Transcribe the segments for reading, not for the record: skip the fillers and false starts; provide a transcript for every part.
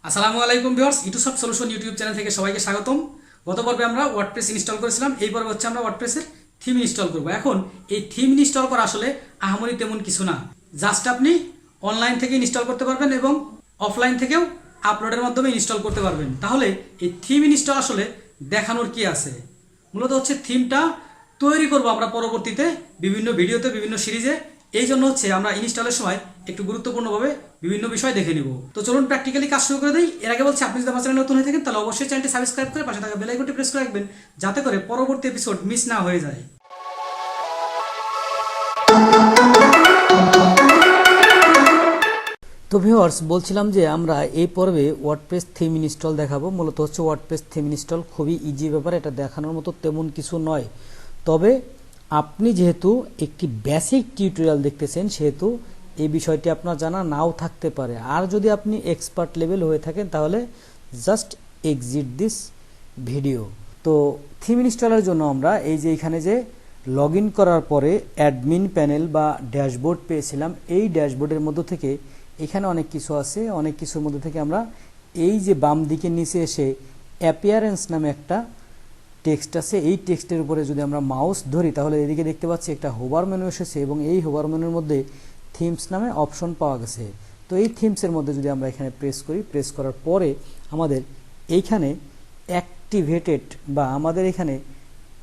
আসসালামু আলাইকুম viewers, YouTube solution YouTube channel থেকে সবাইকে স্বাগতম। গত পর্বে আমরা ওয়ার্ডপ্রেস ইনস্টল করেছিলাম, এই পর্বে হচ্ছে আমরা ওয়ার্ডপ্রেসের থিম ইনস্টল করব। এখন এই থিম ইনস্টল করা আসলে আহামরি তেমন কিছু না, জাস্ট আপনি অনলাইন থেকে ইনস্টল করতে পারবেন এবং অফলাইন থেকেও আপলোডের মাধ্যমে ইনস্টল করতে পারবেন। তাহলে এই থিম ইনস্টল আসলে দেখানোর কি আছে? মূলত হচ্ছে থিমটা তৈরি করব আমরা পরবর্তীতে বিভিন্ন ভিডিওতে, বিভিন্ন সিরিজে। এই জন্য হচ্ছে আমরা ইনস্টলের সময় একটু গুরুত্বপূর্ণভাবে বিভিন্ন বিষয় দেখে নিব। তো চলুন প্র্যাকটিক্যালি কাজ শুরু করে দিই। এর আগে বলছি, আপনি যদি আমার চ্যানেলে নতুন হয়ে থাকেন তাহলে অবশ্যই চ্যানেলটি সাবস্ক্রাইব করে পাশে থাকা বেল আইকনটি প্রেস করে রাখবেন, যাতে করে পরবর্তী এপিসোড মিস না হয়ে যায়। তো ভিউয়ার্স, বলছিলাম যে আমরা এই পর্বে ওয়ার্ডপ্রেস থিম ইনস্টল দেখাবো। মূলত হচ্ছে ওয়ার্ডপ্রেস থিম ইনস্টল খুবই ইজি ব্যাপার, এটা দেখানোর মতো তেমন কিছু নয়। তবে আপনি যেহেতু একটি বেসিক টিউটোরিয়াল দেখতেছেন, সেহেতু এই বিষয়টি আপনার জানা নাও থাকতে পারে। আর যদি আপনি এক্সপার্ট লেভেল হয়ে থাকেন তাহলে জাস্ট এক্সিট দিস ভিডিও। তো থিম ইনস্টলের জন্য আমরা এই যে এখানে যে লগ ইন করার পরে অ্যাডমিন প্যানেল বা ড্যাশবোর্ড পেয়েছিলাম, এই ড্যাশবোর্ডের মধ্য থেকে এখানে অনেক কিছু আছে। অনেক কিছুর মধ্যে থেকে আমরা এই যে বাম দিকে নিচে এসে অ্যাপিয়ারেন্স নামে একটা টেক্সট আছে, এই টেক্সটের উপরে যদি আমরা মাউস ধরি তাহলে এদিকে দেখতে পাচ্ছি একটা হোভার মেনু এসেছে এবং এই হোভার মেনুর মধ্যে থিমস নামে অপশন পাওয়া গেছে। তো এই থিমসের মধ্যে যদি আমরা এখানে প্রেস করি, প্রেস করার পরে আমাদের এইখানে অ্যাক্টিভেটেড বা আমাদের এখানে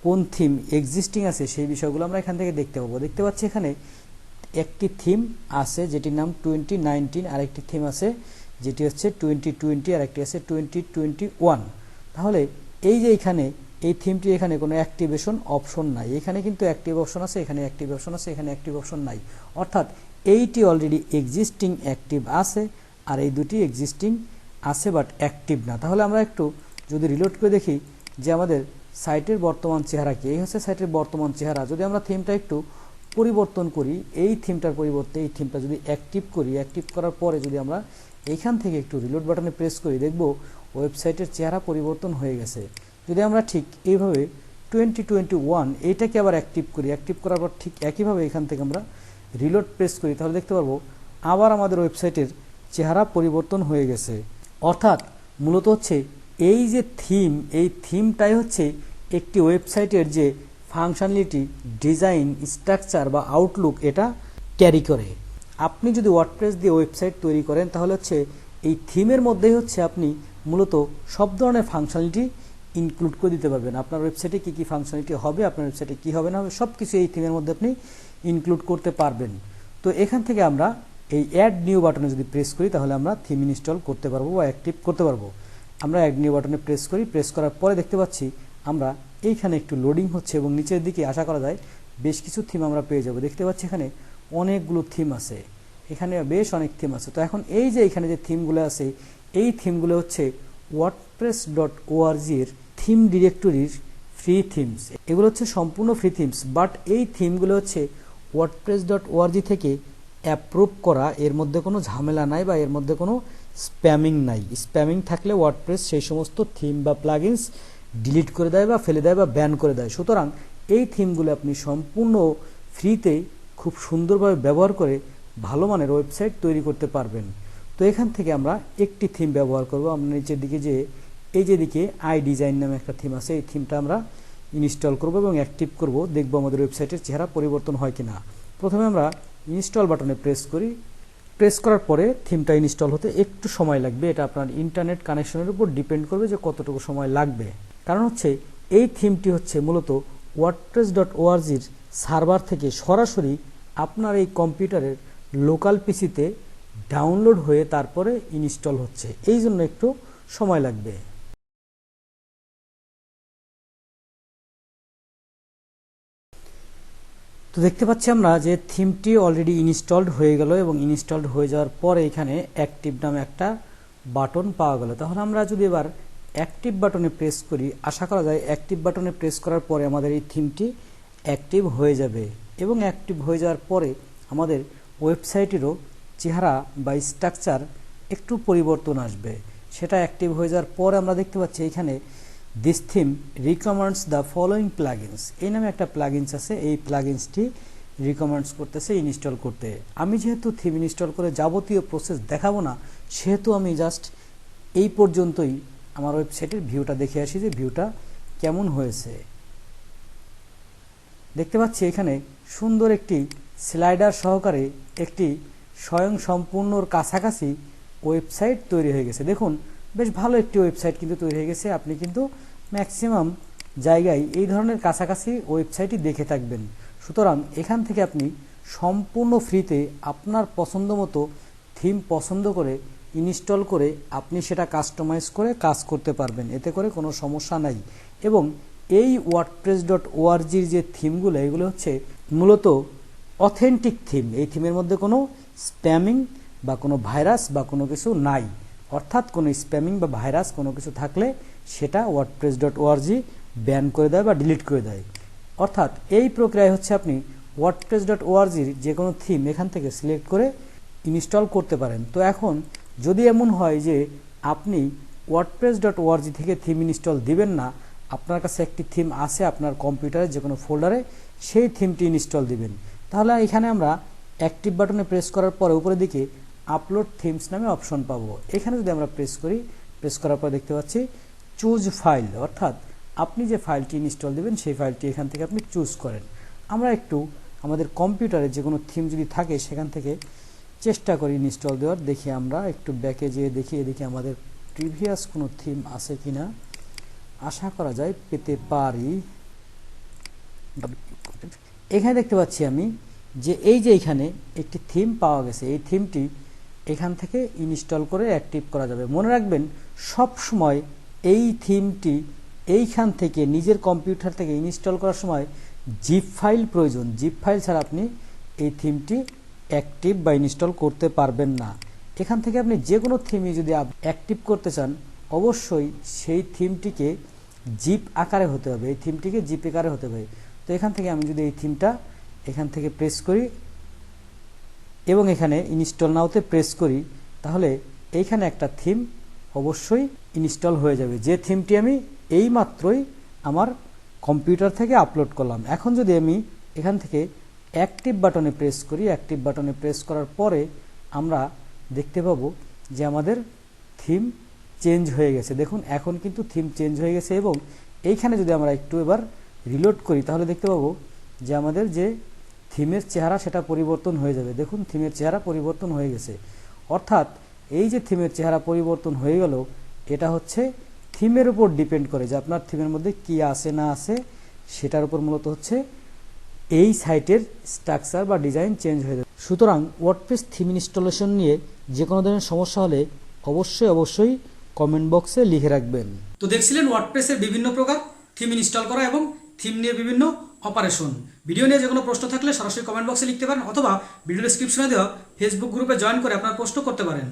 কোন থিম এক্সিস্টিং আছে সেই বিষয়গুলো আমরা এখান থেকে দেখতে পাবো। দেখতে পাচ্ছি এখানে একটি থিম আছে যেটির নাম 2019, আরেকটি থিম আছে যেটি হচ্ছে 2020, আর একটি আছে 2021। তাহলে এই যে এখানে এই থিমটি এখানে কোনো অ্যাক্টিভেশন অপশন নাই। এখানে কিন্তু অ্যাক্টিভ অপশন আছে, এখানে অ্যাক্টিভ অপশন আছে, এখানে অ্যাক্টিভ অপশন নাই। অর্থাৎ এইটি অলরেডি এক্সিস্টিং অ্যাক্টিভ আছে, আর এই দুটি এক্সিস্টিং আছে বাট অ্যাক্টিভ না। তাহলে আমরা একটু যদি রিলোড করে দেখি যে আমাদের সাইটের বর্তমান চেহারা কি। এই হচ্ছে সাইটের বর্তমান চেহারা। যদি আমরা থিমটা একটু পরিবর্তন করি, এই থিমটার পরিবর্তে এই থিমটা যদি অ্যাক্টিভ করি, অ্যাক্টিভ করার পরে যদি আমরা এইখান থেকে একটু রিলোড বাটনে প্রেস করি, দেখব ওয়েবসাইটের চেহারা পরিবর্তন হয়ে গেছে। যদি আমরা ঠিক এইভাবে 2021 এইটাকে আবার অ্যাক্টিভ করি, অ্যাক্টিভ করার পর ঠিক একইভাবে এখান থেকে আমরা রিলোড প্রেস করি, তাহলে দেখতে পারবো আবার আমাদের ওয়েবসাইটের চেহারা পরিবর্তন হয়ে গেছে। অর্থাৎ মূলত হচ্ছে এই যে থিম, এই থিমটাই হচ্ছে একটি ওয়েবসাইটের যে ফাংশনালিটি, ডিজাইন, স্ট্রাকচার বা আউটলুক এটা ক্যারি করে। আপনি যদি ওয়ার্ডপ্রেস দিয়ে ওয়েবসাইট তৈরি করেন তাহলে হচ্ছে এই থিমের মধ্যেই হচ্ছে আপনি মূলত সব ধরনের ফাংশনালিটি ইনক্লুড করে দিতে পারবেন। আপনার ওয়েবসাইটে কী কী ফাংশনালিটি হবে, আপনার ওয়েবসাইটে কী হবে না হবে, সব কিছু এই থিমের মধ্যে আপনি ইনক্লুড করতে পারবেন। তো এখান থেকে আমরা এই অ্যাড নিউ বাটনে যদি প্রেস করি তাহলে আমরা থিম ইনস্টল করতে পারবো বা অ্যাক্টিভ করতে পারবো। আমরা অ্যাড নিউ বাটনে প্রেস করি, প্রেস করার পরে দেখতে পাচ্ছি আমরা এইখানে একটু লোডিং হচ্ছে এবং নিচের দিকে আশা করা যায় বেশ কিছু থিম আমরা পেয়ে যাব। দেখতে পাচ্ছি এখানে অনেকগুলো থিম আছে, এখানে বেশ অনেক থিম আছে। তো এখন এই যে এখানে যে থিমগুলো আছে, এই থিমগুলো হচ্ছে wordpress.org এর থিম ডিরেক্টরির ফ্রি থিমস। এগুলো হচ্ছে সম্পূর্ণ ফ্রি থিমস, বাট এই থিমগুলো হচ্ছে wordpress.org থেকে অ্যাপ্রুভ করা। এর মধ্যে কোনো ঝামেলা নাই বা এর মধ্যে কোনো স্প্যামিং নাই। স্প্যামিং থাকলে ওয়ার্ডপ্রেস সেই সমস্ত থিম বা প্লাগইনস ডিলিট করে দেয় বা ফেলে দেয় বা ব্যান করে দেয়। সুতরাং এই থিমগুলো আপনি সম্পূর্ণ ফ্রিতে খুব সুন্দরভাবে ব্যবহার করে ভালো মানের ওয়েবসাইট তৈরি করতে পারবেন। তো এখান থেকে আমরা একটি থিম ব্যবহার করব। আমরা নিচের দিকে যে এই যেদিকে আই ডিজাইন নামে একটা থিম আছে, এই থিমটা আমরা ইনস্টল করব এবং অ্যাক্টিভ করব, দেখব আমাদের ওয়েবসাইটের চেহারা পরিবর্তন হয় কিনা। প্রথমে আমরা ইনস্টল বাটনে প্রেস করি, প্রেস করার পরে থিমটা ইনস্টল হতে একটু সময় লাগবে। এটা আপনার ইন্টারনেট কানেকশনের উপর ডিপেন্ড করবে যে কতটুকু সময় লাগবে। কারণ হচ্ছে এই থিমটি হচ্ছে মূলত wordpress.org এর সার্ভার থেকে সরাসরি আপনার এই কম্পিউটারের লোকাল পিসিতে ডাউনলোড হয়ে তারপরে ইনস্টল হচ্ছে, এই জন্য একটু সময় লাগবে। তো দেখতে পাচ্ছি আমরা যে থিমটি অলরেডি ইনস্টলড হয়ে গেল এবং ইনস্টলড হয়ে যাওয়ার পরে এখানে অ্যাক্টিভ নামে একটা বাটন পাওয়া গেল। তাহলে আমরা যদি এবার অ্যাক্টিভ বাটনে প্রেস করি, আশা করা যায় অ্যাক্টিভ বাটনে প্রেস করার পরে আমাদের এই থিমটি অ্যাক্টিভ হয়ে যাবে এবং অ্যাক্টিভ হয়ে যাওয়ার পরে আমাদের ওয়েবসাইটেরও চেহারা বা স্ট্রাকচার একটু পরিবর্তন আসবে। সেটা অ্যাক্টিভ হয়ে যাওয়ার পর আমরা দেখতে পাচ্ছি এখানে this theme recommends the following plugins, এই নামে একটা প্লাগইনস আছে। এই প্লাগইনসটি রিকমেন্ডস করতেছে ইনস্টল করতে। আমি যেহেতু থিম ইনস্টল করে যাবতীয় প্রসেস দেখাবো না, সেহেতু আমি জাস্ট এই পর্যন্তই আমার ওয়েবসাইটের ভিউটা দেখে আসি যে ভিউটা কেমন হয়েছে। দেখতে পাচ্ছি এখানে সুন্দর একটি স্লাইডার সহকারে একটি স্বয়ংসম্পূর্ণর কাছাকাছি ওয়েবসাইট তৈরি হয়ে গেছে। দেখুন বেশ ভালো একটি ওয়েবসাইট কিন্তু তৈরি হয়ে গেছে। আপনি কিন্তু ম্যাক্সিমাম জায়গায় এই ধরনের কাছাকাছি ওয়েবসাইটই দেখে থাকবেন। সুতরাং এখান থেকে আপনি সম্পূর্ণ ফ্রিতে আপনার পছন্দ মতো থিম পছন্দ করে ইনস্টল করে আপনি সেটা কাস্টমাইজ করে কাজ করতে পারবেন, এতে করে কোনো সমস্যা নাই। এবং এই wordpress.org-র যে থিমগুলো এগুলো হচ্ছে মূলত অথেন্টিক থিম। এই থিমের মধ্যে কোনো স্প্যামিং বা কোনো ভাইরাস বা কোনো কিছু নাই, অর্থাৎ কোনো স্প্যামিং বা ভাইরাস কোনো কিছু থাকলে সেটা wordpress.org ব্যান করে দেয় বা ডিলিট করে দেয়। অর্থাৎ এই প্রক্রিয়ায় হচ্ছে আপনি wordpress.org-র যে কোনো থিম এখান থেকে সিলেক্ট করে ইনস্টল করতে পারেন। তো এখন যদি এমন হয় যে আপনি wordpress.org থেকে থিম ইনস্টল দিবেন না, আপনার কাছে একটি থিম আছে আপনার কম্পিউটারে যে কোনো ফোল্ডারে, সেই থিমটি ইনস্টল দিবেন, তাহলে এখানে আমরা অ্যাক্টিভ বাটনে প্রেস করার পরে উপরের দিকে আপলোড থিমস নামে অপশন পাবো। এখানে যদি আমরা প্রেস করি, প্রেস করার পর দেখতে পাচ্ছি চুজ ফাইল, অর্থাৎ আপনি যে ফাইলটি ইনস্টল দিবেন সেই ফাইলটি এখান থেকে আপনি চুজ করেন। আমরা একটু আমাদের কম্পিউটারে যে কোনো থিম যদি থাকে সেখান থেকে চেষ্টা করি ইনস্টল দেওয়ার। দেখি আমরা একটু ব্যাকে যেয়ে দেখি এদিকে আমাদের প্রিভিয়াস কোনো থিম আছে কিনা, আশা করা যায় পেতে পারি। এখানে দেখতে পাচ্ছি আমি যে এই যে এখানে একটি থিম পাওয়া গেছে, এই থিমটি এখান থেকে ইনস্টল করে অ্যাক্টিভ করা যাবে। মনে রাখবেন সব সময় এই থিমটি এইখান থেকে নিজের কম্পিউটার থেকে ইনস্টল করার সময় জিপ ফাইল প্রয়োজন। জিপ ফাইল ছাড়া আপনি এই থিমটি অ্যাক্টিভ বা ইনস্টল করতে পারবেন না। এখান থেকে আপনি যে কোনো থিমই যদি অ্যাক্টিভ করতে চান অবশ্যই সেই থিমটিকে জিপ আকারে হতে হবে, এই থিমটিকে জিপ আকারে হতে হবে। তো এখান থেকে আমি যদি এই থিমটা এখান থেকে প্রেস করি এবং এখানে ইনস্টল নাওতে প্রেস করি, তাহলে এইখানে একটা থিম অবশ্যই ইনস্টল হয়ে যাবে, যে থিমটি আমি এই মাত্রই আমার কম্পিউটার থেকে আপলোড করলাম। এখন যদি আমি এখান থেকে অ্যাক্টিভ বাটনে প্রেস করি, অ্যাক্টিভ বাটনে প্রেস করার পরে আমরা দেখতে পাবো যে আমাদের থিম চেঞ্জ হয়ে গেছে। দেখুন এখন কিন্তু থিম চেঞ্জ হয়ে গেছে এবং এইখানে যদি আমরা একটু এবার রিলোড করি তাহলে দেখতে পাবো যে আমাদের যে থিমের চেহারা সেটা পরিবর্তন হয়ে যাবে। দেখুন থিমের চেহারা পরিবর্তন হয়ে গেছে। অর্থাৎ এই যে থিমের চেহারা পরিবর্তন হয়ে গেল, এটা হচ্ছে থিমের উপর ডিপেন্ড করে যে আপনার থিমের মধ্যে কি আছে না আছে, সেটার উপর মূলত হচ্ছে এই সাইটের স্ট্রাকচার বা ডিজাইন চেঞ্জ হয়ে যাবে। সুতরাং ওয়ার্ডপ্রেস থিম ইনস্টলেশন নিয়ে যে কোনো ধরনের সমস্যা হলে অবশ্যই কমেন্ট বক্সে লিখে রাখবেন। তো দেখছিলেন ওয়ার্ডপ্রেসের বিভিন্ন প্রকার থিম ইনস্টল করা এবং থিম নিয়ে বিভিন্ন অপারেশন। ভিডিও নিয়ে যে কোনো প্রশ্ন থাকলে সরাসরি কমেন্ট বক্সে লিখতে পারেন অথবা ভিডিও ডেসক্রিপশনে দেওয়া ফেসবুক গ্রুপে জয়েন করে আপনার প্রশ্ন করতে পারেন।